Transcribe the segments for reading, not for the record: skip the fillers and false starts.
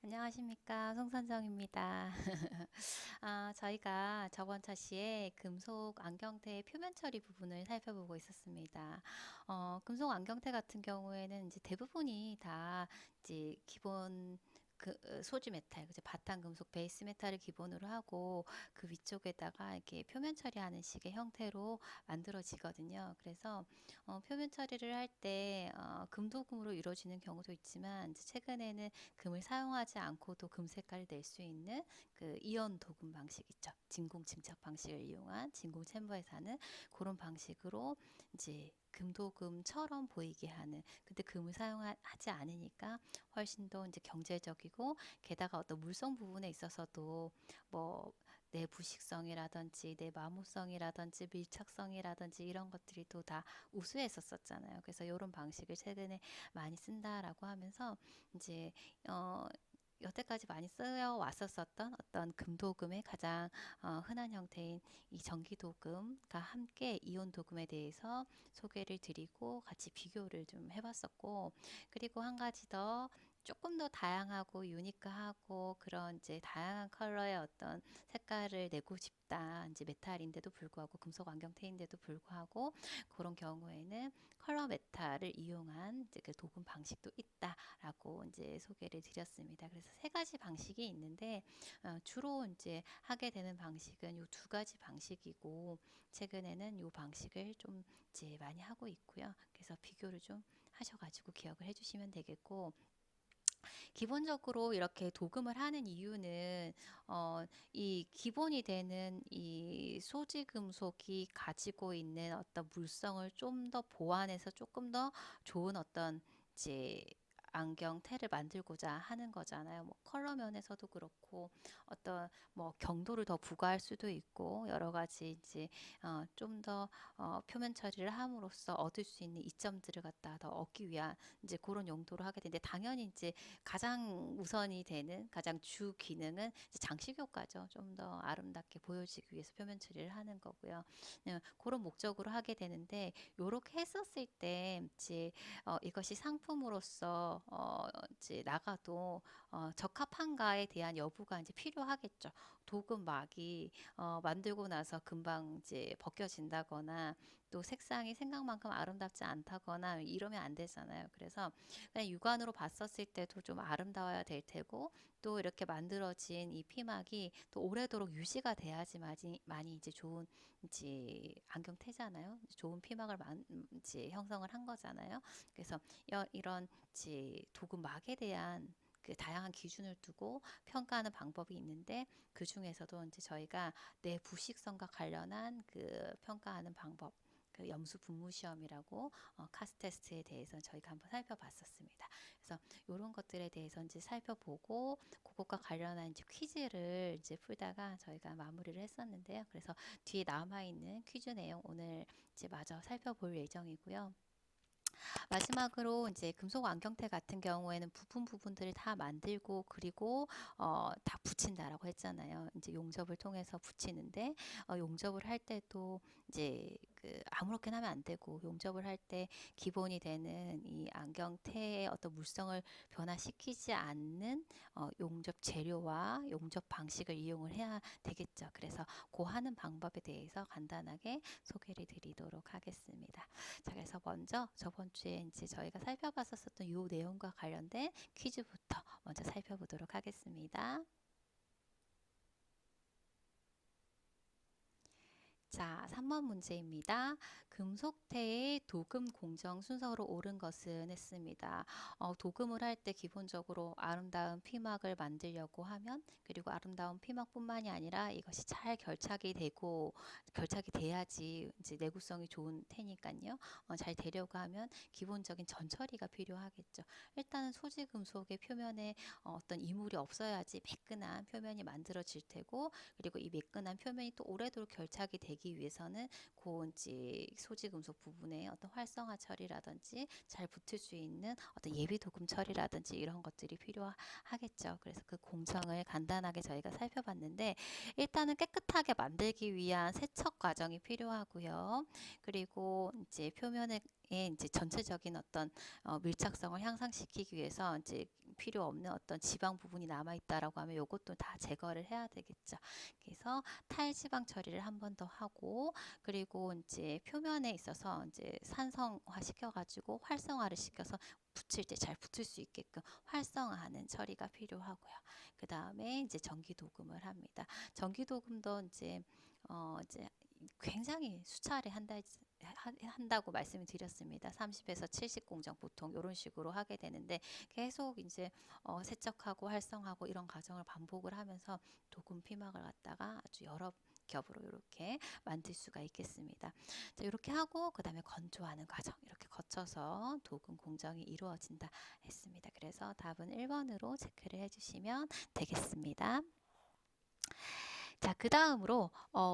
안녕하십니까. 송선정입니다. 저희가 저번 차시에 금속 안경테의 표면 처리 부분을 살펴보고 있었습니다. 금속 안경테 같은 경우에는 이제 대부분이 다 이제 기본 소지 메탈, 그죠? 바탕 금속 베이스 메탈을 기본으로 하고 그 위쪽에다가 이렇게 표면 처리하는 식의 형태로 만들어지거든요. 그래서 표면 처리를 할 때 금도금으로 이루어지는 경우도 있지만 이제 최근에는 금을 사용하지 않고도 금 색깔을 낼 수 있는 그 이온 도금 방식 있죠. 진공 증착 방식을 이용한 진공 챔버에서 하는 그런 방식으로 이제 금도금처럼 보이게 하는. 근데 금을 사용하지 않으니까 훨씬 더 이제 경제적이고, 게다가 어떤 물성 부분에 있어서도 뭐 내부식성이라든지 내 마모성이라든지 밀착성이라든지 이런 것들이 또 다 우수했었잖아요. 그래서 이런 방식을 최근에 많이 쓴다라고 하면서 이제 어, 여태까지 많이 쓰여 왔었었던 어떤 금도금의 가장 흔한 형태인 이 전기도금과 함께 이온도금에 대해서 소개를 드리고 같이 비교를 좀 해봤었고, 그리고 한 가지 더 조금 더 다양하고 유니크하고 그런 이제 다양한 컬러의 어떤 색깔을 내고 싶다. 이제 메탈인데도 불구하고 금속 안경테인데도 불구하고 그런 경우에는 컬러 메탈을 이용한 이제 그 도금 방식도 있다라고 이제 소개를 드렸습니다. 그래서 세 가지 방식이 있는데 주로 이제 하게 되는 방식은 이 두 가지 방식이고, 최근에는 이 방식을 좀 이제 많이 하고 있고요. 그래서 비교를 좀 하셔가지고 기억을 해주시면 되겠고, 기본적으로 이렇게 도금을 하는 이유는 이 기본이 되는 이 소지 금속이 가지고 있는 어떤 물성을 좀 더 보완해서 조금 더 좋은 어떤 이제 안경테를 만들고자 하는 거잖아요. 뭐 컬러 면에서도 그렇고 어떤 뭐 경도를 더 부과할 수도 있고 여러 가지 이제 좀 더 표면 처리를 함으로써 얻을 수 있는 이점들을 갖다 더 얻기 위한 이제 그런 용도로 하게 되는데, 당연히 이제 가장 우선이 되는 가장 주 기능은 장식 효과죠. 좀 더 아름답게 보여지기 위해서 표면 처리를 하는 거고요. 그런 목적으로 하게 되는데, 요렇게 했었을 때 이제 이것이 상품으로서 이제 나가도 적합한가에 대한 여부가 이제 필요하겠죠. 도금막이 만들고 나서 금방 이제 벗겨진다거나 또 색상이 생각만큼 아름답지 않다거나 이러면 안 되잖아요. 그래서 그냥 육안으로 봤었을 때도 좀 아름다워야 될 테고, 또 이렇게 만들어진 이 피막이 또 오래도록 유지가 돼야지 많이 이제 좋은 이제 안경테잖아요. 좋은 피막을 이제 형성을 한 거잖아요. 그래서 이런 이제 도금막에 대한 그 다양한 기준을 두고 평가하는 방법이 있는데, 그 중에서도 이제 저희가 내 부식성과 관련한 그 평가하는 방법, 그 염수 분무 시험이라고 카스 테스트에 대해서 저희가 한번 살펴봤었습니다. 그래서 이런 것들에 대해서 이제 살펴보고 그것과 관련한 이제 퀴즈를 이제 풀다가 저희가 마무리를 했었는데요. 그래서 뒤에 남아 있는 퀴즈 내용 오늘 이제 마저 살펴볼 예정이고요. 마지막으로 이제 금속 안경테 같은 경우에는 부분들을 다 만들고 그리고 다 붙인다라고 했잖아요. 이제 용접을 통해서 붙이는데 용접을 할 때도 이제 그 아무렇게나 하면 안 되고, 용접을 할 때 기본이 되는 이 안경테의 어떤 물성을 변화시키지 않는 용접 재료와 용접 방식을 이용을 해야 되겠죠. 그래서 그 하는 방법에 대해서 간단하게 소개를 드리도록 하겠습니다. 자, 그래서 먼저 저번 주에 이제 저희가 살펴봤었던 이 내용과 관련된 퀴즈부터 먼저 살펴보도록 하겠습니다. 자, 3번 문제입니다. 금속태의 도금 공정 순서로 옳은 것은 했습니다. 도금을 할 때 기본적으로 아름다운 피막을 만들려고 하면, 그리고 아름다운 피막뿐만이 아니라 이것이 잘 결착이 되고, 결착이 돼야지 이제 내구성이 좋은 테니까요. 잘 되려고 하면 기본적인 전처리가 필요하겠죠. 일단은 소지 금속의 표면에 어떤 이물이 없어야지 매끈한 표면이 만들어질 테고, 그리고 이 매끈한 표면이 또 오래도록 결착이 되기 위해서는 고온지 소지 금속 부분에 어떤 활성화 처리라든지 잘 붙을 수 있는 어떤 예비 도금 처리라든지 이런 것들이 필요하겠죠. 그래서 그 공정을 간단하게 저희가 살펴봤는데, 일단은 깨끗하게 만들기 위한 세척 과정이 필요하고요. 그리고 이제 표면에 이제 전체적인 어떤 밀착성을 향상시키기 위해서 이제 필요 없는 어떤 지방 부분이 남아 있다라고 하면 요것도 다 제거를 해야 되겠죠. 그래서 탈지방 처리를 한 번 더 하고, 그리고 이제 표면에 있어서 이제 산성화 시켜가지고 활성화를 시켜서 붙일 때 잘 붙을 수 있게끔 활성화하는 처리가 필요하고요. 그 다음에 이제 전기 도금을 합니다. 전기 도금도 이제 굉장히 수차례 한다고 말씀을 드렸습니다. 30에서 70 공정 보통 이런 식으로 하게 되는데, 계속 이제 세척하고 활성하고 이런 과정을 반복을 하면서 도금 피막을 갖다가 아주 여러 겹으로 이렇게 만들 수가 있겠습니다. 자, 이렇게 하고 그 다음에 건조하는 과정 이렇게 거쳐서 도금 공정이 이루어진다 했습니다. 그래서 답은 1번으로 체크를 해주시면 되겠습니다. 자, 그 다음으로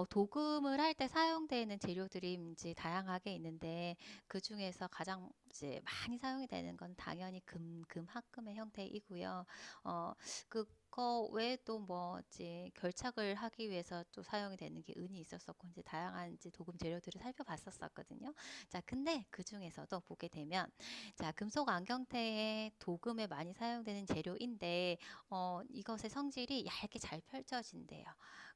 도금을 할 때 사용되는 재료들이 이제 다양하게 있는데, 그 중에서 가장 이제 많이 사용이 되는 건 당연히 합금의 형태이고요. 그거 외에도 뭐 이제 결착을 하기 위해서 또 사용이 되는 게 은이 있었었고, 이제 다양한 이제 도금 재료들을 살펴봤었거든요. 자, 근데 그 중에서도 보게 되면, 자, 금속 안경테의 도금에 많이 사용되는 재료인데, 이것의 성질이 얇게 잘 펼쳐진대요.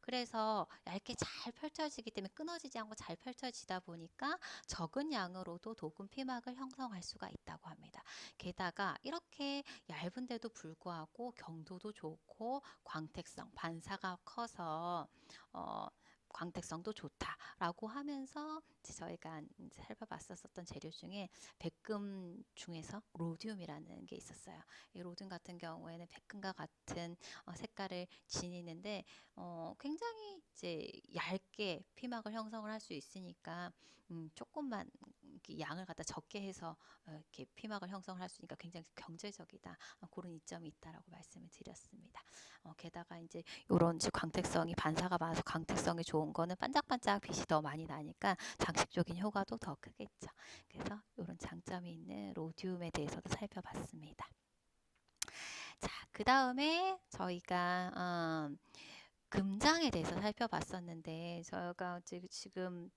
그래서 얇게 잘 펼쳐지기 때문에 끊어지지 않고 잘 펼쳐지다 보니까 적은 양으로도 도금 피막을 형성할 수가 있다고 합니다. 게다가 이렇게 얇은데도 불구하고 경도도 좋고 광택성, 반사가 커서 광택성도 좋다라고 하면서 이제 저희가 이제 살펴봤었던 재료 중에 백금 중에서 로듐이라는 게 있었어요. 이 로듐 같은 경우에는 백금과 같은 색깔을 지니는데 굉장히 이제 얇게 피막을 형성을 할 수 있으니까 조금만 이렇게 양을 갖다 적게 해서 이렇게 피막을 형성을 할 수 있으니까 굉장히 경제적이다. 그런 이점이 있다라고 말씀을 드렸습니다. 게다가 이제 요런 광택성이 반사가 많아서 광택성이 좋은 거는 반짝반짝 빛이 더 많이 나니까 장식적인 효과도 더 크겠죠. 그래서 이런 장점이 있는 로듐에 대해서도 살펴봤습니다. 자, 그 다음에 저희가 금장에 대해서 살펴봤었는데, 저희가 지금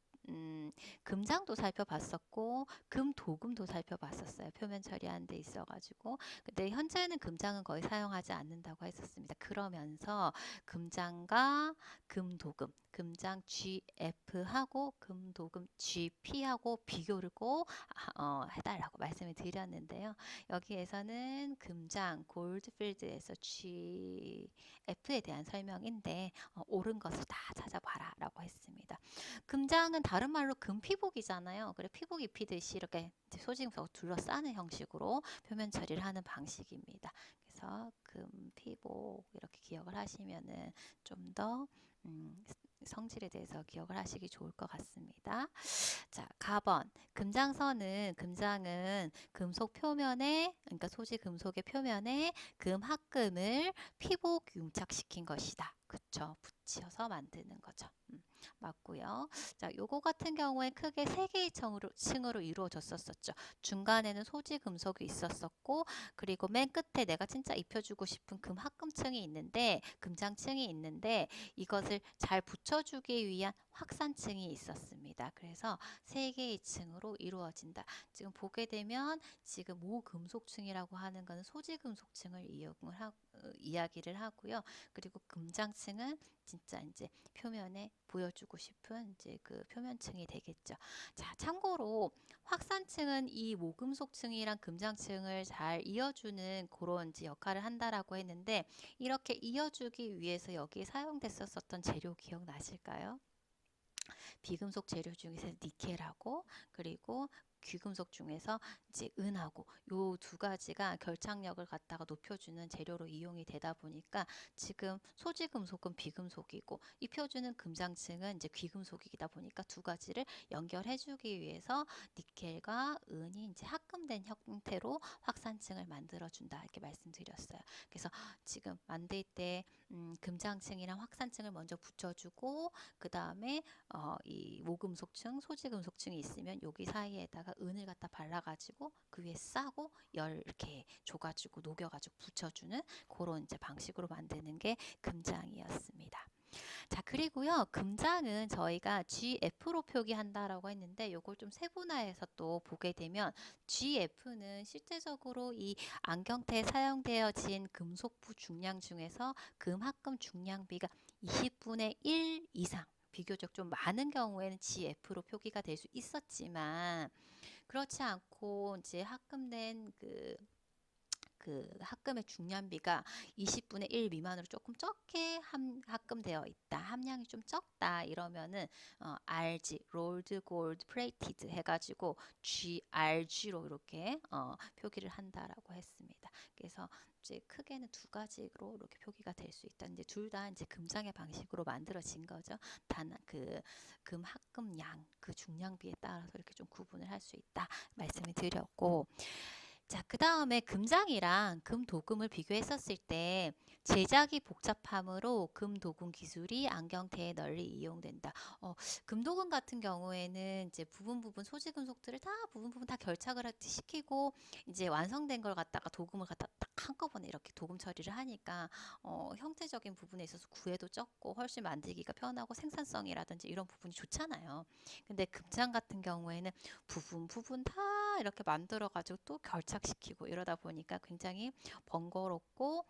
금장도 살펴봤었고 금도금도 살펴봤었어요. 표면 처리하는 데 있어가지고. 근데 현재는 금장은 거의 사용하지 않는다고 했었습니다. 그러면서 금장과 금도금, 금장 GF하고 금도금 GP하고 비교를 꼭 해달라고 말씀을 드렸는데요. 여기에서는 금장 골드필드에서 GF에 대한 설명인데 옳은 것을 다 찾아봐라 라고 했습니다. 금장은 다른 말로 금피복이잖아요. 그래 피복 입히듯이 이렇게 소지금속 둘러싸는 형식으로 표면 처리를 하는 방식입니다. 그래서 금피복 이렇게 기억을 하시면은 좀 더 성질에 대해서 기억을 하시기 좋을 것 같습니다. 자, 가번. 금장은 금속 표면에, 그러니까 소지 금속의 표면에 금합금을 피복 융착시킨 것이다. 그쵸? 붙여서 만드는 거죠. 맞고요. 자, 요거 같은 경우에 크게 세 개의 층으로 이루어졌었죠. 중간에는 소지 금속이 있었었고, 그리고 맨 끝에 내가 진짜 입혀주고 싶은 금합금층이 있는데, 금장층이 있는데, 이것을 잘 붙여주기 위한 확산층이 있었습니다. 그래서 세 개의 층으로 이루어진다. 지금 보게 되면 지금 모금속층이라고 하는 것은 소지 금속층을 이야기를 하고요. 그리고 금장층은 진짜 이제 표면에 보여주고 싶은 이제 그 표면층이 되겠죠. 자, 참고로 확산층은 이 모금속층이랑 금장층을 잘 이어주는 그런 이제 역할을 한다라고 했는데, 이렇게 이어주기 위해서 여기에 사용됐었던 재료 기억나실까요? 비금속 재료 중에서 니켈하고, 그리고 귀금속 중에서 이제 은하고, 요 두 가지가 결착력을 갖다가 높여주는 재료로 이용이 되다 보니까 지금 소지 금속은 비금속이고 입혀주는 금장층은 이제 귀금속이다 보니까 두 가지를 연결해주기 위해서 니켈과 은이 이제 합금된 형태로 확산층을 만들어준다 이렇게 말씀드렸어요. 그래서 지금 만들 때 금장층이랑 확산층을 먼저 붙여주고, 그 다음에 이 모금속층, 소지금속층이 있으면 여기 사이에다가 은을 갖다 발라가지고 그 위에 싸고 열 이렇게 줘가지고 녹여가지고 붙여주는 그런 이제 방식으로 만드는 게 금장이었습니다. 자, 그리고요, 금장은 저희가 GF로 표기한다라고 했는데, 요걸 좀 세분화해서 또 보게 되면, GF는 실제적으로 이 안경테에 사용되어진 금속부 중량 중에서 금합금 중량비가 20분의 1 이상, 비교적 좀 많은 경우에는 GF로 표기가 될 수 있었지만, 그렇지 않고 이제 합금된 그 합금의 중량비가 20분의 1 미만으로 조금 적게 합금되어 있다. 함량이 좀 적다. 이러면은 RG, Rolled Gold Plated 해가지고 GRG로 이렇게 표기를 한다라고 했습니다. 그래서 이제 크게는 두 가지로 이렇게 표기가 될 수 있다. 이제 둘 다 이제 금장의 방식으로 만들어진 거죠. 단 그 금 합금량, 그 중량비에 따라서 이렇게 좀 구분을 할 수 있다. 말씀을 드렸고. 자, 그 다음에 금장이랑 금도금을 비교했었을 때 제작이 복잡함으로 금도금 기술이 안경테에 널리 이용된다. 금도금 같은 경우에는 이제 부분 소지 금속들을 다 부분 다 결착을 시키고 이제 완성된 걸 갖다가 도금을 갖다 딱 한꺼번에 이렇게 도금 처리를 하니까 형태적인 부분에 있어서 구애도 적고 훨씬 만들기가 편하고 생산성이라든지 이런 부분이 좋잖아요. 근데 금장 같은 경우에는 부분 다 이렇게 만들어 가지고 또 결착시키고 이러다 보니까 굉장히 번거롭고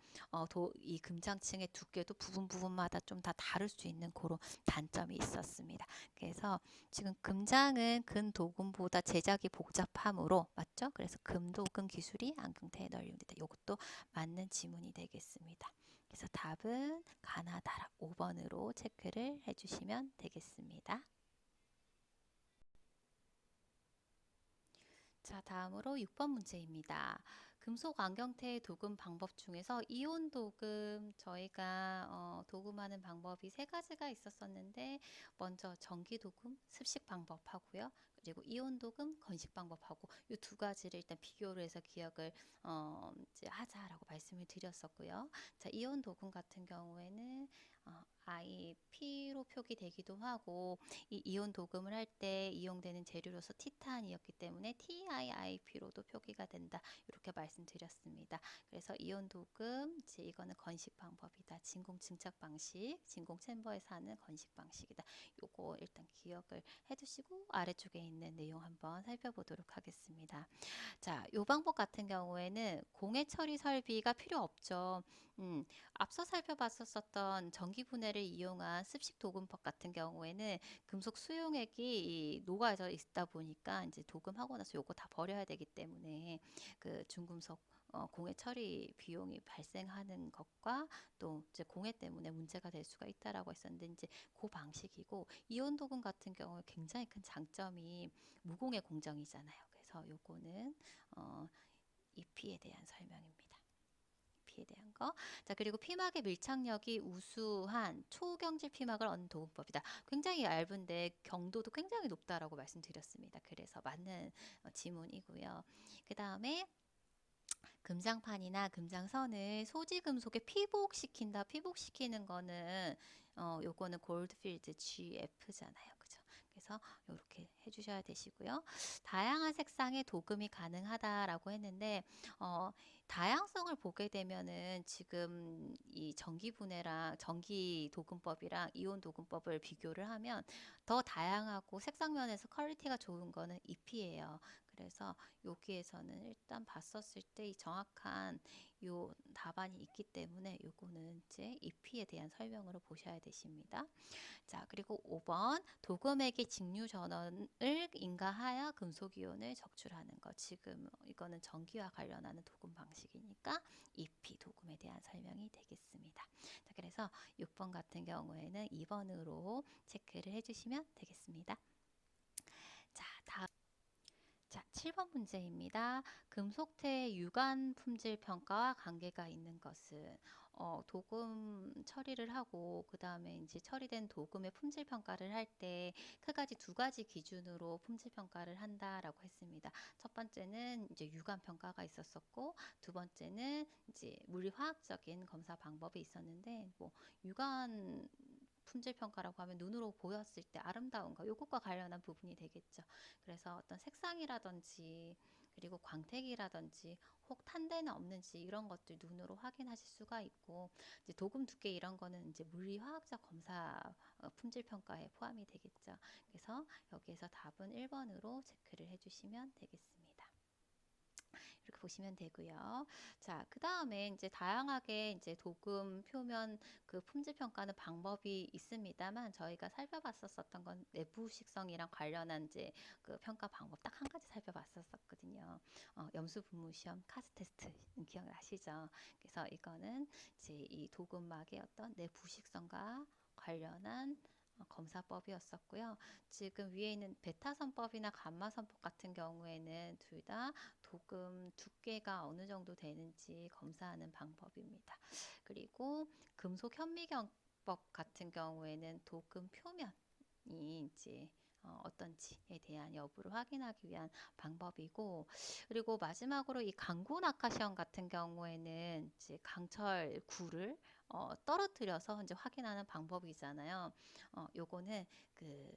이 금장층의 두께도 부분마다 좀 다 다를 수 있는 그런 단점이 있었습니다. 그래서 지금 금장은 금도금보다 제작이 복잡함으로 맞죠? 그래서 금도금 기술이 안경테에 널리 이용된다. 이것도 맞는 지문이 되겠습니다. 그래서 답은 가나다라 5번으로 체크를 해주시면 되겠습니다. 자, 다음으로 6번 문제입니다. 금속 안경테의 도금 방법 중에서 이온 도금 저희가 도금하는 방법이 세 가지가 있었었는데 먼저 전기 도금 습식 방법하고요. 그리고 이온 도금 건식 방법하고 이 두 가지를 일단 비교를 해서 기억을 이제 하자라고 말씀을 드렸었고요. 자, 이온 도금 같은 경우에는 IP로 표기되기도 하고 이 이온 도금을 할 때 이용되는 재료로서 티탄이었기 때문에 TiIP로도 표기가 된다. 이렇게 말씀드렸습니다. 그래서 이온 도금 이제 이거는 건식 방법이다. 진공 증착 방식, 진공 챔버에서 하는 건식 방식이다. 요거 일단 기억을 해두시고 아래쪽에 있는 내용 한번 살펴보도록 하겠습니다. 자, 요 방법 같은 경우에는 공해 처리 설비가 필요 없죠. 앞서 살펴봤었던 전기 분해를 이용한 습식 도금법 같은 경우에는 금속 수용액이 녹아져 있다 보니까 이제 도금하고 나서 요거 다 버려야 되기 때문에 그 중금속 공해 처리 비용이 발생하는 것과 또 이제 공해 때문에 문제가 될 수가 있다라고 했었는데 이제 그 방식이고 이온 도금 같은 경우에 굉장히 큰 장점이 무공해 공정이잖아요. 그래서 요거는 EP에 대한 설명입니다. EP에 대한 거. 자, 그리고 피막의 밀착력이 우수한 초경질 피막을 얻는 도금법이다. 굉장히 얇은데 경도도 굉장히 높다라고 말씀드렸습니다. 그래서 맞는 지문이고요. 그 다음에 금장판이나 금장선을 소지 금속에 피복시킨다. 피복시키는 거는 요거는 골드필드 GF잖아요. 그죠? 그래서 이렇게 해주셔야 되시고요. 다양한 색상의 도금이 가능하다라고 했는데 다양성을 보게 되면은 지금 이 전기 분해랑 전기 도금법이랑 이온 도금법을 비교를 하면 더 다양하고 색상 면에서 퀄리티가 좋은 거는 EP예요. 그래서 여기에서는 일단 봤었을 때 이 정확한 요 답안이 있기 때문에 요거는 이제 EP에 대한 설명으로 보셔야 되십니다. 자, 그리고 5번 도금액의 직류 전원을 인가하여 금속이온을 적출하는 것. 지금 이거는 전기와 관련하는 도금 방식이니까 EP 도금에 대한 설명이 되겠습니다. 자, 그래서 6번 같은 경우에는 2번으로 체크를 해주시면 되겠습니다. 자, 다음. 자, 7번 문제입니다. 금속태의 유관 품질 평가와 관계가 있는 것은 도금 처리를 하고 그 다음에 이제 처리된 도금의 품질 평가를 할 때 크가지 두 가지 기준으로 품질 평가를 한다라고 했습니다. 첫 번째는 이제 유관 평가가 있었었고 두 번째는 이제 물리화학적인 검사 방법이 있었는데 뭐 유관 품질 평가라고 하면 눈으로 보였을 때 아름다운가 요것과 관련한 부분이 되겠죠. 그래서 어떤 색상이라든지 그리고 광택이라든지 혹 탄데는 없는지 이런 것들 눈으로 확인하실 수가 있고, 이제 도금 두께 이런 거는 이제 물리화학적 검사 품질 평가에 포함이 되겠죠. 그래서 여기에서 답은 1번으로 체크를 해주시면 되겠습니다. 이렇게 보시면 되고요. 자, 그 다음에 이제 다양하게 이제 도금 표면 그 품질 평가는 방법이 있습니다만, 저희가 살펴봤었던 건 내부식성이랑 관련한 이제 그 평가 방법 딱 한 가지 살펴봤었거든요. 염수 분무 시험 카스 테스트 기억나시죠? 그래서 이거는 이제 이 도금막의 어떤 내부식성과 관련한 검사법이었었고요. 지금 위에 있는 베타선법이나 감마선법 같은 경우에는 둘 다 도금 두께가 어느 정도 되는지 검사하는 방법입니다. 그리고 금속 현미경법 같은 경우에는 도금 표면이 이제 어떤지에 대한 여부를 확인하기 위한 방법이고, 그리고 마지막으로 이 강구 낙하 시험 같은 경우에는 이제 강철구를 떨어뜨려서 이제 확인하는 방법이잖아요. 요거는 그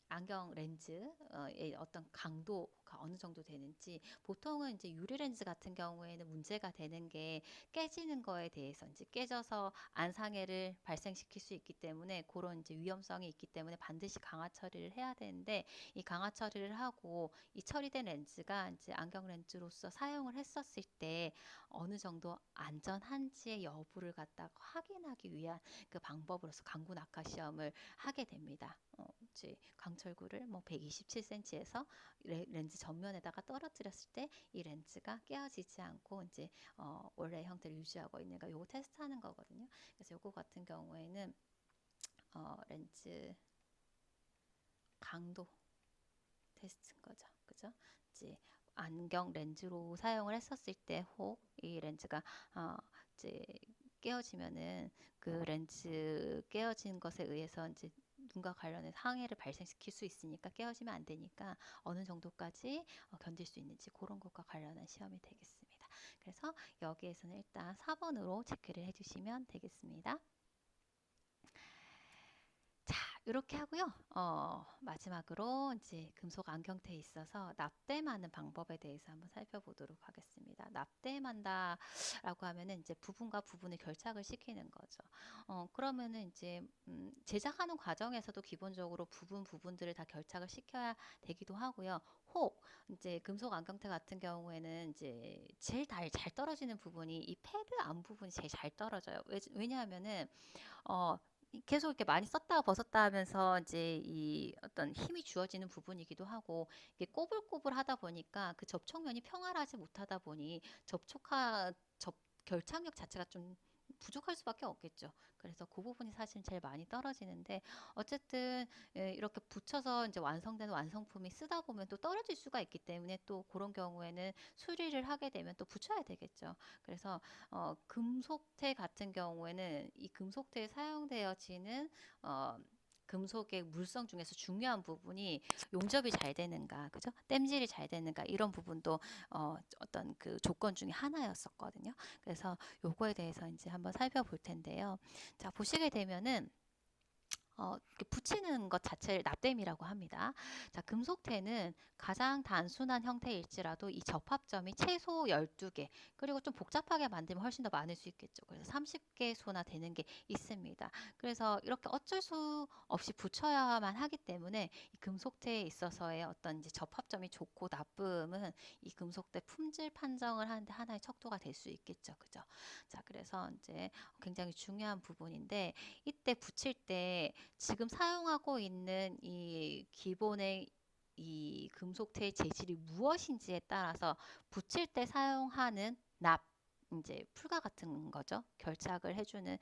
안경 렌즈의 어떤 강도가 어느 정도 되는지, 보통은 이제 유리 렌즈 같은 경우에는 문제가 되는 게 깨지는 거에 대해서 이제 깨져서 안상해를 발생시킬 수 있기 때문에 그런 이제 위험성이 있기 때문에 반드시 강화 처리를 해야 되는데, 이 강화 처리를 하고 이 처리된 렌즈가 이제 안경 렌즈로서 사용을 했었을 때 어느 정도 안전한지의 여부를 갖다가 확인하기 위한 그 방법으로서 강구 낙하 시험을 하게 됩니다. 이제 강철구를 뭐 127cm에서 렌즈 전면에다가 떨어뜨렸을 때 이 렌즈가 깨어지지 않고 이제 원래 형태를 유지하고 있는가 요거 테스트하는 거거든요. 그래서 요거 같은 경우에는 렌즈 강도 테스트인 거죠. 그죠? 이제 안경 렌즈로 사용을 했었을 때 혹 이 렌즈가 이제 깨어지면은 그 렌즈 깨어진 것에 의해서 이제 눈과 관련해서 항해를 발생시킬 수 있으니까 깨어지면 안 되니까 어느 정도까지 견딜 수 있는지 그런 것과 관련한 시험이 되겠습니다. 그래서 여기에서는 일단 4번으로 체크를 해주시면 되겠습니다. 자, 이렇게 하고요. 마지막으로 이제 금속 안경테에 있어서 납땜하는 방법에 대해서 한번 살펴보도록 하겠습니다. 납땜한다라고 하면은 이제 부분과 부분을 결착을 시키는 거죠. 그러면은 이제 제작하는 과정에서도 기본적으로 부분들을 다 결착을 시켜야 되기도 하고요. 혹 이제 금속 안경테 같은 경우에는 이제 제일 잘 떨어지는 부분이 이 패드 안 부분이 제일 잘 떨어져요. 왜냐하면은 어, 계속 이렇게 많이 썼다가 벗었다 하면서 이제 이 어떤 힘이 주어지는 부분이기도 하고, 이게 꼬불꼬불 하다 보니까 그 접촉면이 평활하지 못하다 보니 접 결착력 자체가 좀 부족할 수밖에 없겠죠. 그래서 그 부분이 사실 제일 많이 떨어지는데, 어쨌든 이렇게 붙여서 이제 완성된 완성품이 쓰다 보면 또 떨어질 수가 있기 때문에 또 그런 경우에는 수리를 하게 되면 또 붙여야 되겠죠. 그래서 금속테 같은 경우에는 이 금속테에 사용되어지는 어, 금속의 물성 중에서 중요한 부분이 용접이 잘 되는가, 그죠? 땜질이 잘 되는가 이런 부분도 어떤 그 조건 중에 하나였었거든요. 그래서 요거에 대해서 이제 한번 살펴볼 텐데요. 자, 보시게 되면은 이렇게 붙이는 것 자체를 납땜이라고 합니다. 자, 금속테는 가장 단순한 형태일지라도 이 접합점이 최소 12개, 그리고 좀 복잡하게 만들면 훨씬 더 많을 수 있겠죠. 그래서 30개소나 되는 게 있습니다. 그래서 이렇게 어쩔 수 없이 붙여야만 하기 때문에 이 금속테에 있어서의 어떤 이제 접합점이 좋고 나쁨은 이 금속테 품질 판정을 하는데 하나의 척도가 될 수 있겠죠. 그죠? 자, 그래서 이제 굉장히 중요한 부분인데, 이때 붙일 때 지금 사용하고 있는 이 기본의 이 금속테의 재질이 무엇인지에 따라서 붙일 때 사용하는 납, 이제 풀과 같은 거죠. 결착을 해주는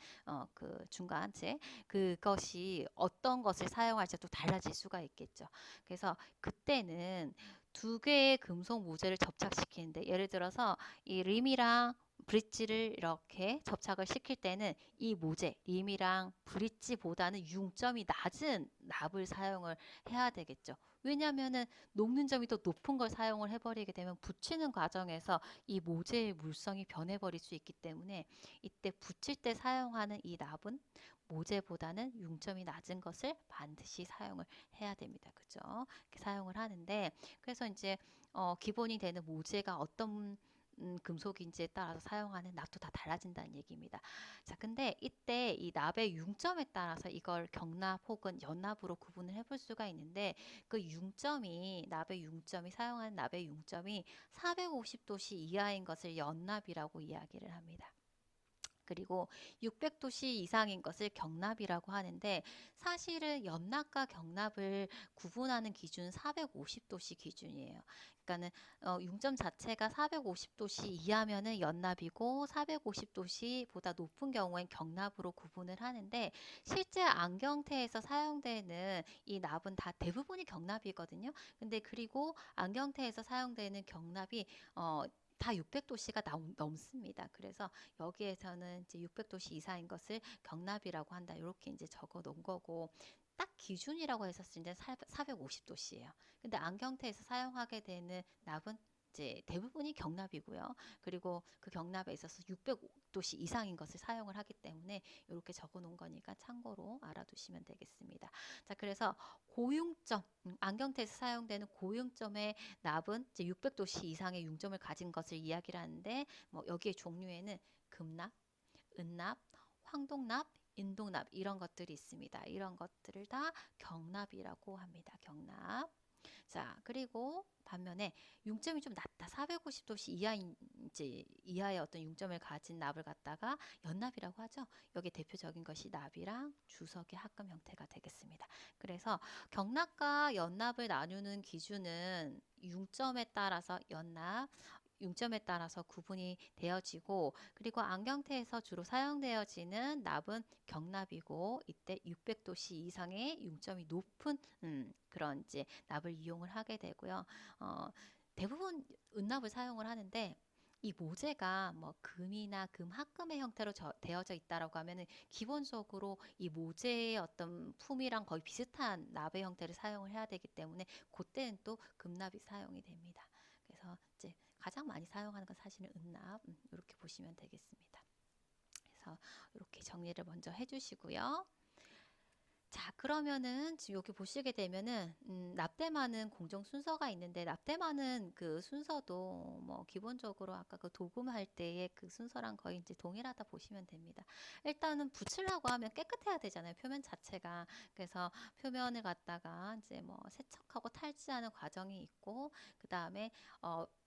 그 중간재, 그것이 어떤 것을 사용할지 또 달라질 수가 있겠죠. 그래서 그때는 두 개의 금속 모재를 접착시키는데, 예를 들어서 이 림이랑 브릿지를 이렇게 접착을 시킬 때는 이 모재, 림이랑 브릿지보다는 융점이 낮은 납을 사용을 해야 되겠죠. 왜냐하면은 녹는 점이 더 높은 걸 사용을 해버리게 되면 붙이는 과정에서 이 모재의 물성이 변해버릴 수 있기 때문에 이때 붙일 때 사용하는 이 납은 모재보다는 융점이 낮은 것을 반드시 사용을 해야 됩니다. 그죠? 이렇게 사용을 하는데 그래서 이제 기본이 되는 모재가 어떤 금속인지에 따라서 사용하는 납도 다 달라진다는 얘기입니다. 자, 근데 이때 이 납의 융점에 따라서 이걸 경납 혹은 연납으로 구분을 해볼 수가 있는데 그 융점이 납의 융점이 사용하는 납의 융점이 450도씨 이하인 것을 연납이라고 이야기를 합니다. 그리고 600도씨 이상인 것을 경납이라고 하는데 사실은 연납과 경납을 구분하는 기준은 450도씨 기준이에요. 그러니까는 융점 자체가 450도씨 이하면은 연납이고 450도씨보다 높은 경우엔 경납으로 구분을 하는데 실제 안경테에서 사용되는 이 납은 다 대부분이 경납이거든요. 근데 그리고 안경테에서 사용되는 경납이 다 600도씨가 넘습니다. 그래서 여기에서는 이제 600도씨 이상인 것을 경납이라고 한다. 이렇게 이제 적어 놓은 거고 딱 기준이라고 했었을 때 450도씨예요. 근데 안경테에서 사용하게 되는 납은 이제 대부분이 경납이고요. 그리고 그 경납에 있어서 600도씨 이상인 것을 사용을 하기 때문에 이렇게 적어 놓은 거니까 참고로 알아두시면 되겠습니다. 자, 그래서 고융점, 안경테에서 사용되는 고융점의 납은 이제 600도씨 이상의 융점을 가진 것을 이야기를 하는데 뭐 여기에 종류에는 금납, 은납, 황동납, 인동납 이런 것들이 있습니다. 이런 것들을 다 경납이라고 합니다. 경납. 자, 그리고 반면에 융점이 좀 낮다. 450도씨 이하인 이제 이하의 어떤 융점을 가진 납을 갖다가 연납이라고 하죠. 여기 대표적인 것이 납이랑 주석의 합금 형태가 되겠습니다. 그래서 경납과 연납을 나누는 기준은 융점에 따라서 연납, 융점에 따라서 구분이 되어지고 그리고 안경테에서 주로 사용되어지는 납은 경납이고 이때 600도씨 이상의 융점이 높은 그런 이제 납을 이용을 하게 되고요. 대부분 은납을 사용을 하는데 이 모재가 뭐 금이나 금합금의 형태로 되어져 있다라고 하면은 기본적으로 이 모재의 어떤 품이랑 거의 비슷한 납의 형태를 사용을 해야 되기 때문에 그때는 또 금납이 사용이 됩니다. 그래서 이제 가장 많이 사용하는 건 사실은 은납 이렇게 보시면 되겠습니다. 그래서 이렇게 정리를 먼저 해주시고요. 자, 그러면은 지금 여기 보시게 되면은 납땜하는 공정 순서가 있는데 납땜하는 그 순서도 뭐 기본적으로 아까 그 도금할 때의 그 순서랑 거의 이제 동일하다 보시면 됩니다. 일단은 붙이려고 하면 깨끗해야 되잖아요. 표면 자체가. 그래서 표면을 갖다가 이제 뭐 세척하고 탈지하는 과정이 있고 그다음에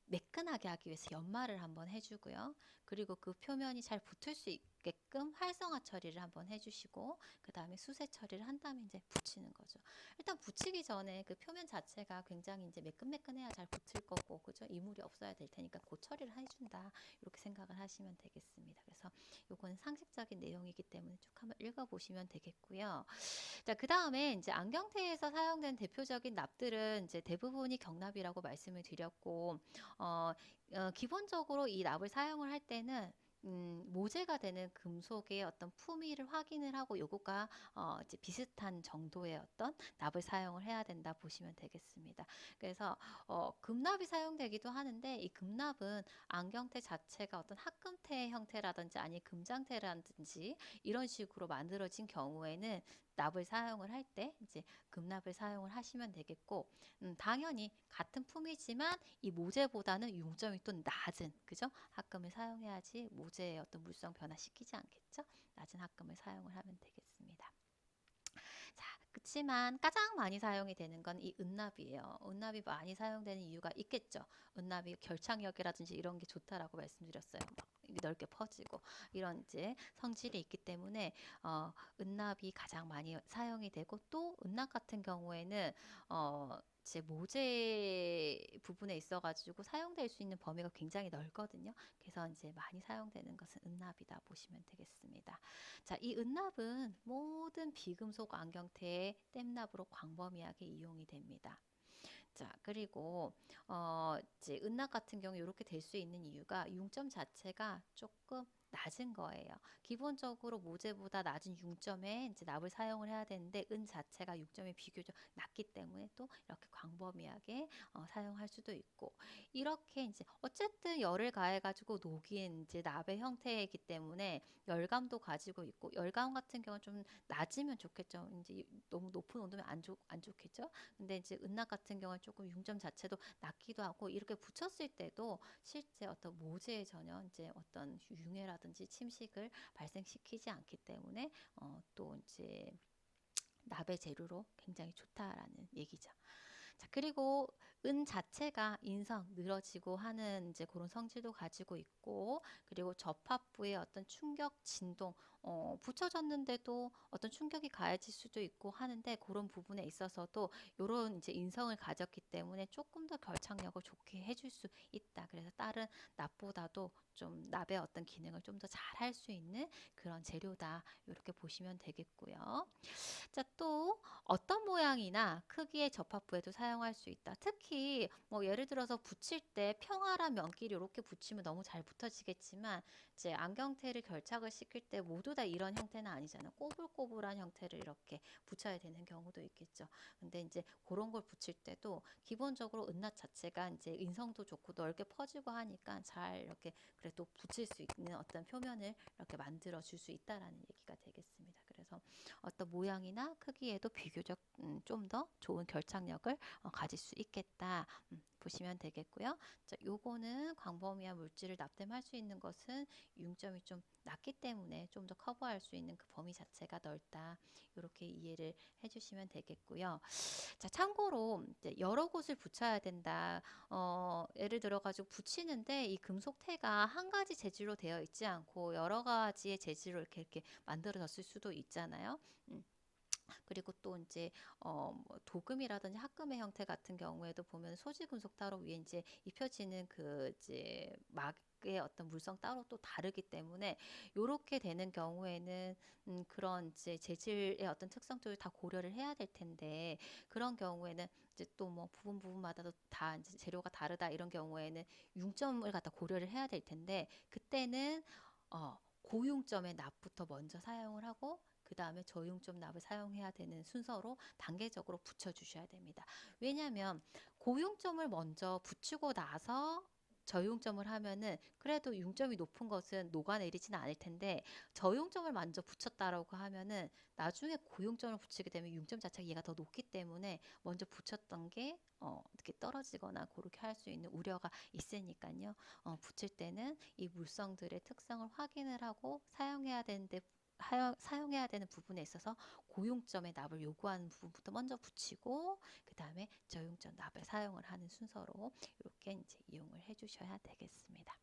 매끈하게 하기 위해서 연마를 한번 해주고요. 그리고 그 표면이 잘 붙을 수 있게끔 활성화 처리를 한번 해주시고 그 다음에 수세 처리를 한 다음에 이제 붙이는 거죠. 일단 붙이기 전에 그 표면 자체가 굉장히 이제 매끈매끈해야 잘 붙을 거고 그죠? 이물이 없어야 될 테니까 그 처리를 해준다 이렇게 생각을 하시면 되겠습니다. 그래서 요거는 상식적인 내용이기 때문에 쭉 한번 읽어보시면 되겠고요. 자, 그 다음에 이제 안경테에서 사용된 대표적인 납들은 이제 대부분이 경납이라고 말씀을 드렸고 기본적으로 이 납을 사용을 할 때는 모재가 되는 금속의 어떤 품위를 확인을 하고 요거가 이제 비슷한 정도의 어떤 납을 사용을 해야 된다 보시면 되겠습니다. 그래서 금납이 사용되기도 하는데 이 금납은 안경테 자체가 어떤 합금테 형태라든지 아니 금장테라든지 이런 식으로 만들어진 경우에는 납을 사용을 할 때 이제 금납을 사용을 하시면 되겠고 당연히 같은 품이지만 이 모재보다는 융점이 또 낮은 그죠? 합금을 사용해야지 모재의 어떤 물성 변화시키지 않겠죠? 낮은 합금을 사용을 하면 되겠습니다. 자, 그렇지만 가장 많이 사용이 되는 건 이 은납이에요. 은납이 많이 사용되는 이유가 있겠죠. 은납이 결착력이라든지 이런 게 좋다라고 말씀드렸어요. 막 넓게 퍼지고 이런 이제 성질이 있기 때문에 은납이 가장 많이 사용이 되고 또 은납 같은 경우에는 제 모재 부분에 있어가지고 사용될 수 있는 범위가 굉장히 넓거든요. 그래서 이제 많이 사용되는 것은 은납이다 보시면 되겠습니다. 자, 이 은납은 모든 비금속 안경테의 땜납으로 광범위하게 이용이 됩니다. 자, 그리고 이제 은낙 같은 경우 이렇게 될 수 있는 이유가 융점 자체가 조금 낮은 거예요. 기본적으로 모재보다 낮은 융점에 이제 납을 사용을 해야 되는데 은 자체가 융점이 비교적 낮기 때문에 또 이렇게 광범위하게 사용할 수도 있고 이렇게 이제 어쨌든 열을 가해가지고 녹인 이제 납의 형태이기 때문에 열감도 가지고 있고 열감 같은 경우는 좀 낮으면 좋겠죠. 이제 너무 높은 온도면 안 좋겠죠. 근데 이제 은낙 같은 경우는 조금 융점 자체도 낮기도 하고 이렇게 붙였을 때도 실제 어떤 모재에 전혀 이제 어떤 융해라든지 침식을 발생시키지 않기 때문에 또 이제 납의 재료로 굉장히 좋다라는 얘기죠. 자, 그리고 은 자체가 인성, 늘어지고 하는 이제 그런 성질도 가지고 있고, 그리고 접합부의 어떤 충격, 진동, 붙여졌는데도 어떤 충격이 가해질 수도 있고 하는데 그런 부분에 있어서도 이런 이제 인성을 가졌기 때문에 조금 더 결착력을 좋게 해줄 수 있다. 그래서 다른 납보다도 좀 납의 어떤 기능을 좀 더 잘 할 수 있는 그런 재료다. 이렇게 보시면 되겠고요. 자, 또 어떤 모양이나 크기의 접합부에도 사용할 수 있다. 특히 뭐 예를 들어서 붙일 때 평활한 면끼리 이렇게 붙이면 너무 잘 붙어지겠지만 이제 안경테를 결착을 시킬 때 모두 다 이런 형태는 아니잖아요. 꼬불꼬불한 형태를 이렇게 붙여야 되는 경우도 있겠죠. 근데 이제 그런 걸 붙일 때도 기본적으로 은낫 자체가 이제 인성도 좋고 넓게 퍼지고 하니까 잘 이렇게 그래도 붙일 수 있는 어떤 표면을 이렇게 만들어 줄 수 있다라는 얘기가 되겠습니다. 그래서 어떤 모양이나 크기에도 비교적 좀 더 좋은 결착력을 가질 수 있겠다. 보시면 되겠고요. 자, 요거는 광범위한 물질을 납땜할 수 있는 것은 융점이 좀 낮기 때문에 좀 더 커버할 수 있는 그 범위 자체가 넓다. 이렇게 이해를 해주시면 되겠고요. 자, 참고로 이제 여러 곳을 붙여야 된다. 예를 들어 가지고 붙이는데 이 금속태가 한 가지 재질로 되어 있지 않고 여러 가지의 재질로 이렇게 만들어졌을 수도 있잖아요. 음. 그리고 또 이제 뭐 도금이라든지 합금의 형태 같은 경우에도 보면 소지 금속 따로 위에 이제 입혀지는 그 이제 막의 어떤 물성 따로 또 다르기 때문에 요렇게 되는 경우에는 그런 이제 재질의 어떤 특성들을 다 고려를 해야 될 텐데 그런 경우에는 이제 또 뭐 부분마다도 다 이제 재료가 다르다 이런 경우에는 융점을 갖다 고려를 해야 될 텐데 그때는 고융점의 납부터 먼저 사용을 하고 그 다음에 저융점 납을 사용해야 되는 순서로 단계적으로 붙여주셔야 됩니다. 왜냐하면 고융점을 먼저 붙이고 나서 저융점을 하면은 그래도 융점이 높은 것은 녹아내리지는 않을 텐데 저융점을 먼저 붙였다라고 하면은 나중에 고융점을 붙이게 되면 융점 자체가 얘가 더 높기 때문에 먼저 붙였던 게 이렇게 떨어지거나 그렇게 할 수 있는 우려가 있으니까요. 붙일 때는 이 물성들의 특성을 확인을 하고 사용해야 되는 부분에 있어서 고용점의 납을 요구하는 부분부터 먼저 붙이고 그 다음에 저용점 납을 사용을 하는 순서로 이렇게 이제 이용을 해주셔야 되겠습니다.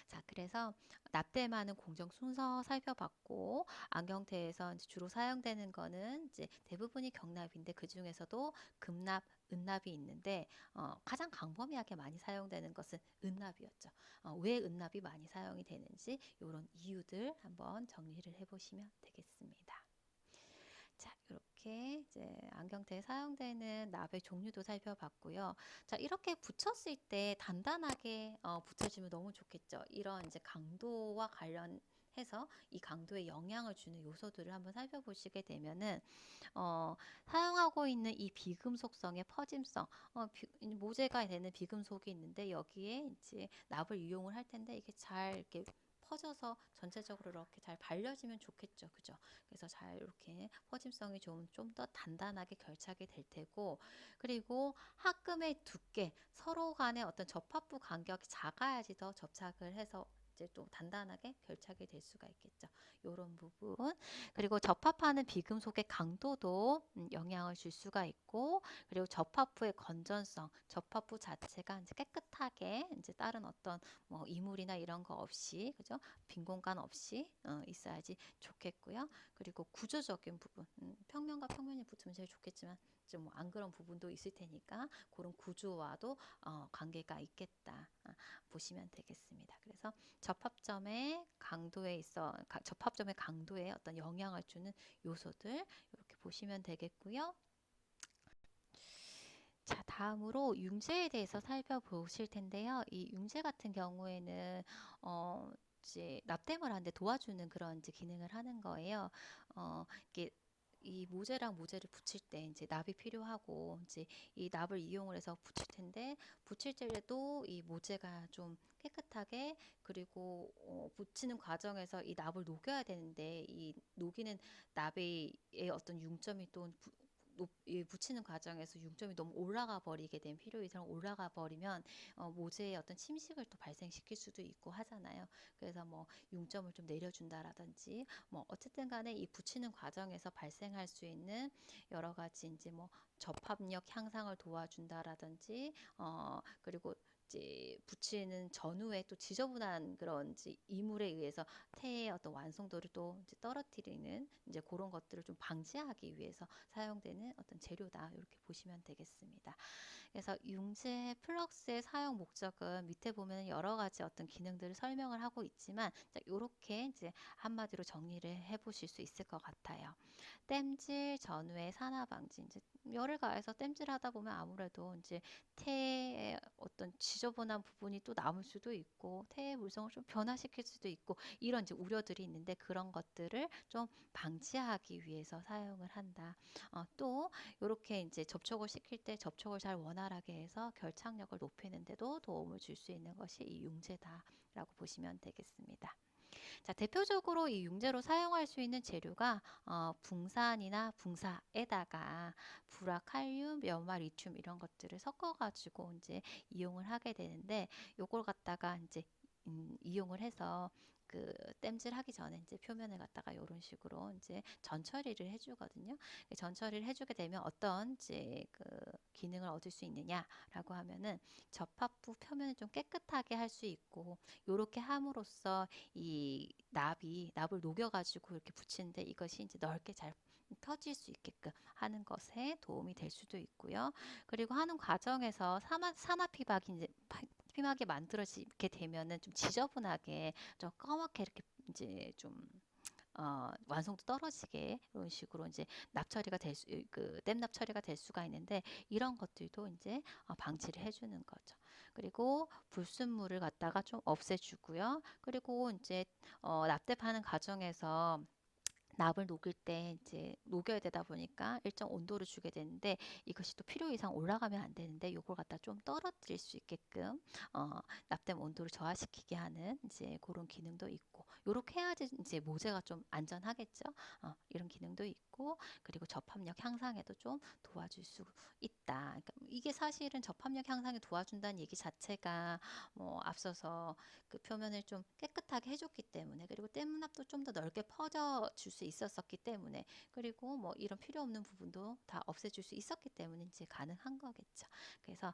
자, 그래서 납땜하는 공정 순서 살펴봤고 안경테에서 이제 주로 사용되는 거는 이제 대부분이 경납인데 그 중에서도 금납, 은납이 있는데 가장 광범위하게 많이 사용되는 것은 은납이었죠. 왜 은납이 많이 사용이 되는지 이런 이유들 한번 정리를 해보시면 되겠습니다. 자, 이렇게 이제 안경테에 사용되는 납의 종류도 살펴봤고요. 자, 이렇게 붙였을 때 단단하게 붙여주면 너무 좋겠죠. 이런 이제 강도와 관련해서 이 강도에 영향을 주는 요소들을 한번 살펴보시게 되면은 사용하고 있는 이 비금속성의 퍼짐성, 모재가 되는 비금속이 있는데 여기에 이제 납을 이용을 할 텐데 이게 잘 이렇게 퍼져서 전체적으로 이렇게 잘 발려지면 좋겠죠. 그죠? 그래서 잘 이렇게 퍼짐성이 좀 더 단단하게 결착이 될 테고 그리고 합금의 두께 서로 간의 어떤 접합부 간격이 작아야지 더 접착을 해서 이제 또 단단하게 결착이 될 수가 있겠죠. 이런 부분 그리고 접합하는 비금속의 강도도 영향을 줄 수가 있고 그리고 접합부의 건전성 접합부 자체가 이제 깨끗하게 이제 다른 어떤 뭐 이물이나 이런 거 없이 그죠 빈 공간 없이 있어야지 좋겠고요. 그리고 구조적인 부분, 평면과 평면이 붙으면 제일 좋겠지만 좀 안 그런 부분도 있을 테니까 그런 구조와도 관계가 있겠다 보시면 되겠습니다. 그래서 접합점의 강도에 어떤 영향을 주는 요소들 이렇게 보시면 되겠고요. 자, 다음으로 융제에 대해서 살펴보실 텐데요. 이 융제 같은 경우에는 어, 이제 납땜을 하는데 도와주는 그런 이제 기능을 하는 거예요. 이게 이 모재랑 모재를 붙일 때 이제 납이 필요하고 이제 이 납을 이용을 해서 붙일 텐데 붙일 때에도 이 모재가 좀 깨끗하게 그리고 붙이는 과정에서 이 납을 녹여야 되는데 이 녹이는 납의 어떤 융점이 또 붙이는 과정에서 융점이 너무 올라가 버리게 된 필요 이상 올라가 버리면 모재에 어떤 침식을 또 발생시킬 수도 있고 하잖아요. 그래서 뭐 융점을 좀 내려준다라든지 뭐 어쨌든 간에 이 붙이는 과정에서 발생할 수 있는 여러 가지 이제 뭐 접합력 향상을 도와준다라든지 그리고 이제 붙이는 전후에 또 지저분한 그런 이제 이물에 의해서 태의 어떤 완성도를 또 이제 떨어뜨리는 이제 그런 것들을 좀 방지하기 위해서 사용되는 어떤 재료다 이렇게 보시면 되겠습니다. 그래서 융제 플럭스의 사용 목적은 밑에 보면 여러 가지 어떤 기능들을 설명을 하고 있지만 이렇게 이제 한마디로 정리를 해보실 수 있을 것 같아요. 땜질 전후의 산화 방지. 이제 열을 가해서 땜질하다 보면 아무래도 이제 태의 어떤 지저분한 부분이 또 남을 수도 있고 태의 물성을 좀 변화시킬 수도 있고 이런 이제 우려들이 있는데 그런 것들을 좀 방지하기 위해서 사용을 한다. 또 이렇게 이제 접촉을 시킬 때 접촉을 잘 원활하게 해서 결착력을 높이는 데도 도움을 줄 수 있는 것이 이 융제다라고 보시면 되겠습니다. 자, 대표적으로 이 융제로 사용할 수 있는 재료가 붕산이나 붕사에다가 불화칼륨, 염화, 리튬 이런 것들을 섞어가지고 이제 이용을 하게 되는데 요걸 갖다가 이제 이용을 해서 그 땜질하기 전에 이제 표면을 갖다가 이런 식으로 이제 전 처리를 해주거든요. 전 처리를 해주게 되면 어떤 이제 그 기능을 얻을 수 있느냐라고 하면은 접합부 표면을 좀 깨끗하게 할 수 있고 요렇게 함으로써 이 납을 녹여가지고 이렇게 붙이는데 이것이 이제 넓게 잘 펴질 수 있게끔 하는 것에 도움이 될 수도 있고요. 그리고 하는 과정에서 산화 피막이 이제 피막이 만들어지게 되면은 좀 지저분하게 좀 검게 이렇게 이제 좀 완성도 떨어지게 이런 식으로 이제 납 처리가 그 땜납 처리가 될 수가 있는데 이런 것들도 이제 방치를 해주는 거죠. 그리고 불순물을 갖다가 좀 없애주고요. 그리고 이제 납땜하는 과정에서 납을 녹일 때 이제 녹여야 되다 보니까 일정 온도를 주게 되는데 이것이 또 필요 이상 올라가면 안 되는데 요걸 갖다 좀 떨어뜨릴 수 있게끔 납땜 온도를 저하시키게 하는 이제 그런 기능도 있고 요렇게 해야지 이제 모재가 좀 안전하겠죠. 이런 기능도 있고 그리고 접합력 향상에도 좀 도와줄 수 있다. 그러니까 이게 사실은 접합력 향상에 도와준다는 얘기 자체가 뭐 앞서서 그 표면을 좀 깨끗하게 해줬기 때문에 그리고 땜납도 좀 더 넓게 퍼져 줄 수 있었기 때문에 그리고 뭐 이런 필요 없는 부분도 다 없애줄 수 있었기 때문에 이제 가능한 거겠죠. 그래서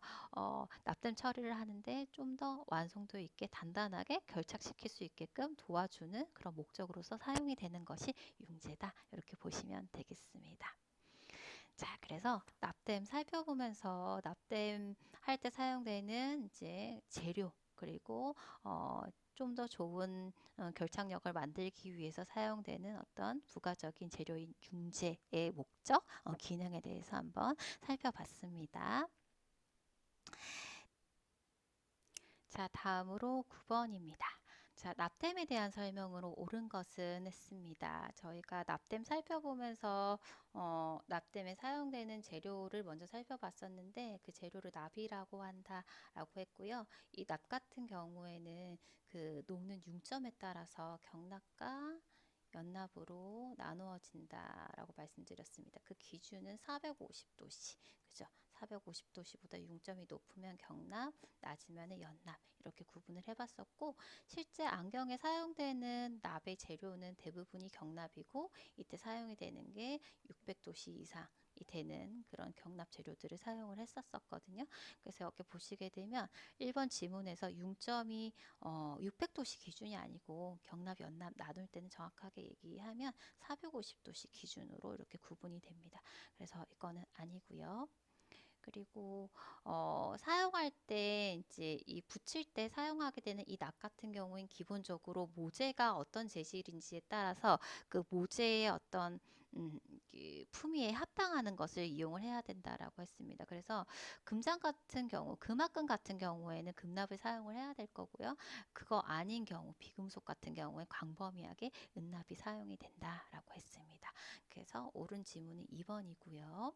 납땜 처리를 하는데 좀 더 완성도 있게 단단하게 결착시킬 수 있게끔 도와주는 그런 목적으로서 사용이 되는 것이 융제다 이렇게 보시면 되겠습니다. 자, 그래서 납땜 살펴보면서 납땜 할 때 사용되는 이제 재료 그리고 좀 더 좋은 결착력을 만들기 위해서 사용되는 어떤 부가적인 재료인 융제의 목적, 기능에 대해서 한번 살펴봤습니다. 자, 다음으로 9번입니다. 자, 납땜에 대한 설명으로 옳은 것은 했습니다. 저희가 납땜 살펴보면서 납땜에 사용되는 재료를 먼저 살펴봤었는데 그 재료를 납이라고 한다라고 했고요. 이 납 같은 경우에는 그 녹는 융점에 따라서 경납과 연납으로 나누어진다라고 말씀드렸습니다. 그 기준은 450도씨, 그죠? 450도씨보다 융점이 높으면 경납, 낮으면 연납 이렇게 구분을 해봤었고 실제 안경에 사용되는 납의 재료는 대부분이 경납이고 이때 사용이 되는 게 600도씨 이상이 되는 그런 경납 재료들을 사용을 했었거든요. 그래서 여기 보시게 되면 1번 지문에서 융점이 600도씨 기준이 아니고 경납, 연납 나눌 때는 정확하게 얘기하면 450도씨 기준으로 이렇게 구분이 됩니다. 그래서 이거는 아니고요. 그리고 사용할 때 이제 이 붙일 때 사용하게 되는 이 납 같은 경우엔 기본적으로 모재가 어떤 재질인지에 따라서 그 모재의 어떤 품위에 합당하는 것을 이용을 해야 된다라고 했습니다. 그래서 금장 같은 경우, 금합금 같은 경우에는 금납을 사용을 해야 될 거고요. 그거 아닌 경우, 비금속 같은 경우에 광범위하게 은납이 사용이 된다라고 했습니다. 그래서 옳은 지문은 2번이고요.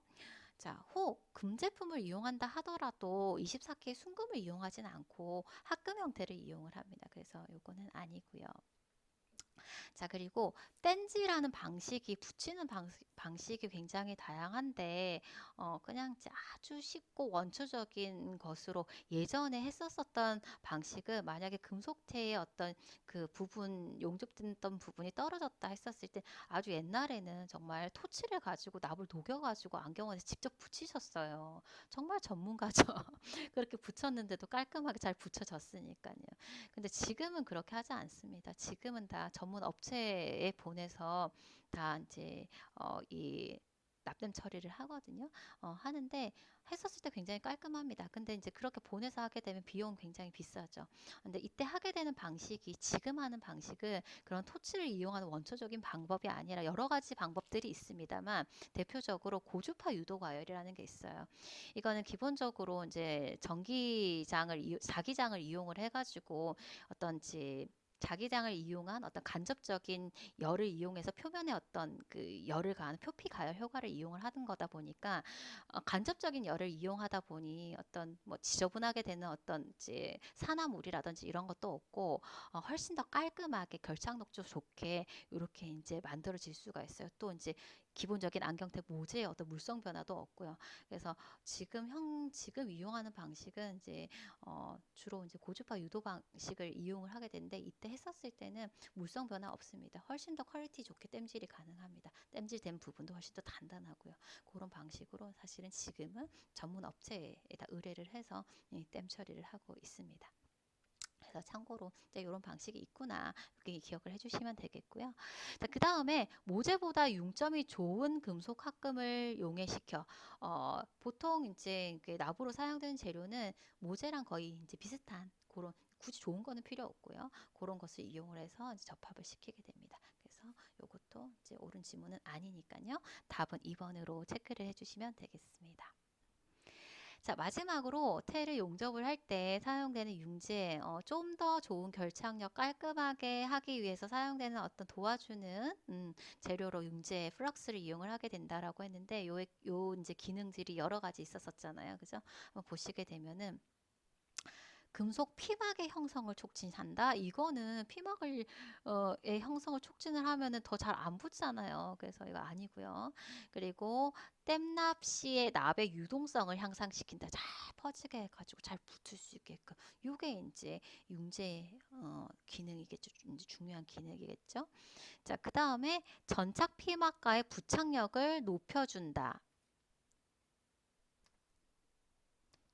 자, 혹 금제품을 이용한다 하더라도 24K 순금을 이용하진 않고 합금 형태를 이용을 합니다. 그래서 요거는 아니고요. 자, 그리고 뗀지라는 방식이 붙이는 방식이 굉장히 다양한데 그냥 아주 쉽고 원초적인 것으로 예전에 했었었던 방식은 만약에 금속태의 어떤 그 부분 용접됐던 부분이 떨어졌다 했었을 때 아주 옛날에는 정말 토치를 가지고 납을 녹여가지고 안경원에 직접 붙이셨어요. 정말 전문가죠. 그렇게 붙였는데도 깔끔하게 잘 붙여졌으니까요. 근데 지금은 그렇게 하지 않습니다. 지금은 다 전문 업체에 보내서 다 이제 이 납땜 처리를 하거든요. 하는데 했었을 때 굉장히 깔끔합니다. 근데 이제 그렇게 보내서 하게 되면 비용 굉장히 비싸죠. 근데 이때 하게 되는 방식이 지금 하는 방식은 그런 토치를 이용하는 원초적인 방법이 아니라 여러 가지 방법들이 있습니다만 대표적으로 고주파 유도 과열이라는 게 있어요. 이거는 기본적으로 이제 자기장을 이용을 해가지고 어떤지 자기장을 이용한 어떤 간접적인 열을 이용해서 표면에 어떤 그 열을 가하는 표피 가열 효과를 이용을 하는 거다 보니까 간접적인 열을 이용하다 보니 어떤 뭐 지저분하게 되는 어떤 이제 산화물이라든지 이런 것도 없고 훨씬 더 깔끔하게 결착력도 좋게 이렇게 이제 만들어질 수가 있어요. 또 이제 기본적인 안경테 모재의 어떤 물성 변화도 없고요. 그래서 지금 이용하는 방식은 이제 주로 이제 고주파 유도 방식을 이용을 하게 되는데 이때 했었을 때는 물성 변화 없습니다. 훨씬 더 퀄리티 좋게 땜질이 가능합니다. 땜질된 부분도 훨씬 더 단단하고요. 그런 방식으로 사실은 지금은 전문 업체에다 의뢰를 해서 땜 처리를 하고 있습니다. 그래서 참고로 이제 이런 방식이 있구나 이렇게 기억을 해주시면 되겠고요. 자, 그 다음에 모재보다 융점이 좋은 금속 합금을 용해시켜 보통 이제 납으로 사용되는 재료는 모재랑 거의 이제 비슷한 그런 굳이 좋은 거는 필요 없고요. 그런 것을 이용을 해서 이제 접합을 시키게 됩니다. 그래서 이것도 이제 옳은 지문은 아니니까요. 답은 2번으로 체크를 해주시면 되겠습니다. 자, 마지막으로 테를 용접을 할 때 사용되는 융재, 좀 더 좋은 결착력 깔끔하게 하기 위해서 사용되는 어떤 도와주는 재료로 융재 플럭스를 이용을 하게 된다라고 했는데 요 이제 기능들이 여러 가지 있었었잖아요. 그죠? 한번 보시게 되면은 금속 피막의 형성을 촉진한다. 이거는 피막을 의 형성을 촉진을 하면은 더 잘 안 붙잖아요. 그래서 이거 아니고요. 그리고 땜납 시의 납의 유동성을 향상시킨다. 잘 퍼지게 해가지고 잘 붙을 수 있게끔. 이게 이제 융재 기능이겠죠. 이제 중요한 기능이겠죠. 자, 그 다음에 전착 피막과의 부착력을 높여준다.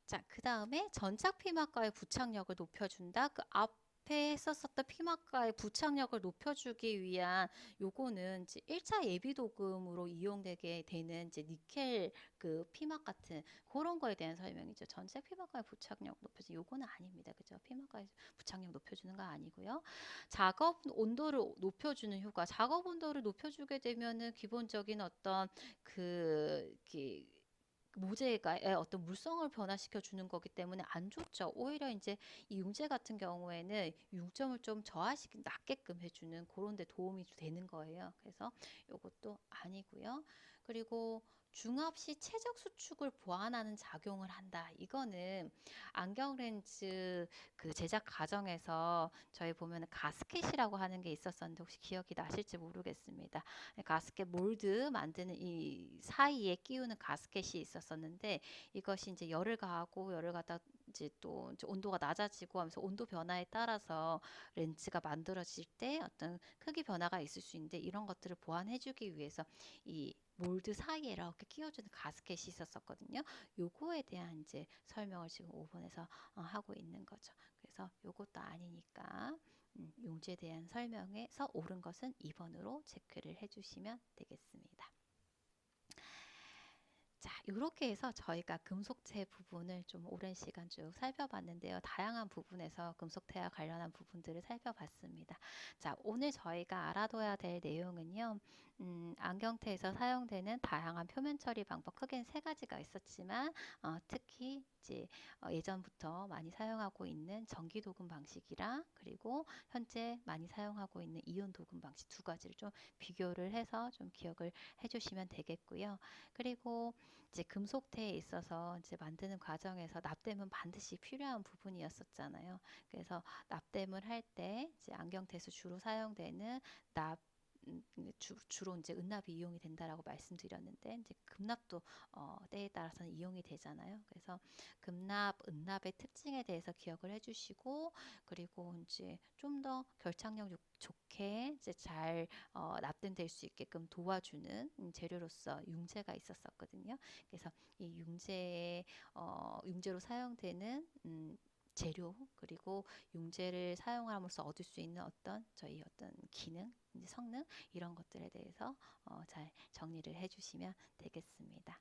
자, 그 다음에 전착 피막과의 부착력을 높여준다. 그 앞에 썼었던 피막과의 부착력을 높여주기 위한 요거는 이제 1차 예비 도금으로 이용되게 되는 이제 니켈 그 피막 같은 그런 거에 대한 설명이죠. 전체 피막과의 부착력 높여주는 요거는 아닙니다. 그죠? 피막과의 부착력 높여주는 거 아니고요. 작업 온도를 높여주는 효과. 작업 온도를 높여주게 되면은 기본적인 어떤 모재가 어떤 물성을 변화시켜 주는 거기 때문에 안 좋죠. 오히려 이제 이 융재 같은 경우에는 융점을 좀 낮게끔 해주는 그런 데 도움이 되는 거예요. 그래서 이것도 아니고요. 그리고 중압 시 최적 수축을 보완하는 작용을 한다. 이거는 안경 렌즈 그 제작 과정에서 저희 보면 가스켓이라고 하는 게 있었었는데 혹시 기억이 나실지 모르겠습니다. 가스켓 몰드 만드는 이 사이에 끼우는 가스켓이 있었었는데 이것이 이제 열을 가하고 열을 갖다 이제 또 이제 온도가 낮아지고 하면서 온도 변화에 따라서 렌즈가 만들어질 때 어떤 크기 변화가 있을 수 있는데 이런 것들을 보완해주기 위해서 이 몰드 사이에 이렇게 끼워주는 가스켓이 있었었거든요. 요거에 대한 이제 설명을 지금 5번에서 하고 있는 거죠. 그래서 요것도 아니니까 용지에 대한 설명에서 옳은 것은 2번으로 체크를 해주시면 되겠습니다. 자, 이렇게 해서 저희가 금속재 부분을 좀 오랜 시간 쭉 살펴봤는데요. 다양한 부분에서 금속재와 관련한 부분들을 살펴봤습니다. 자, 오늘 저희가 알아둬야 될 내용은요. 안경테에서 사용되는 다양한 표면 처리 방법 크게는 세 가지가 있었지만 특히 이제 예전부터 많이 사용하고 있는 전기 도금 방식이랑 그리고 현재 많이 사용하고 있는 이온 도금 방식 두 가지를 좀 비교를 해서 좀 기억을 해주시면 되겠고요. 그리고 이제 금속테에 있어서 이제 만드는 과정에서 납땜은 반드시 필요한 부분이었었잖아요. 그래서 납땜을 할 때 이제 안경테에서 주로 사용되는 납 주로 이제 은납이 이용이 된다라고 말씀드렸는데 이제 금납도 때에 따라서는 이용이 되잖아요. 그래서 금납, 은납의 특징에 대해서 기억을 해주시고 그리고 이제 좀 더 결착력 좋게 이제 잘 납땜될 수 있게끔 도와주는 재료로서 융제가 있었었거든요. 그래서 이 융제로 사용되는 재료 그리고 융제를 사용함으로써 얻을 수 있는 저희 어떤 기능, 이제 성능 이런 것들에 대해서 잘 정리를 해주시면 되겠습니다.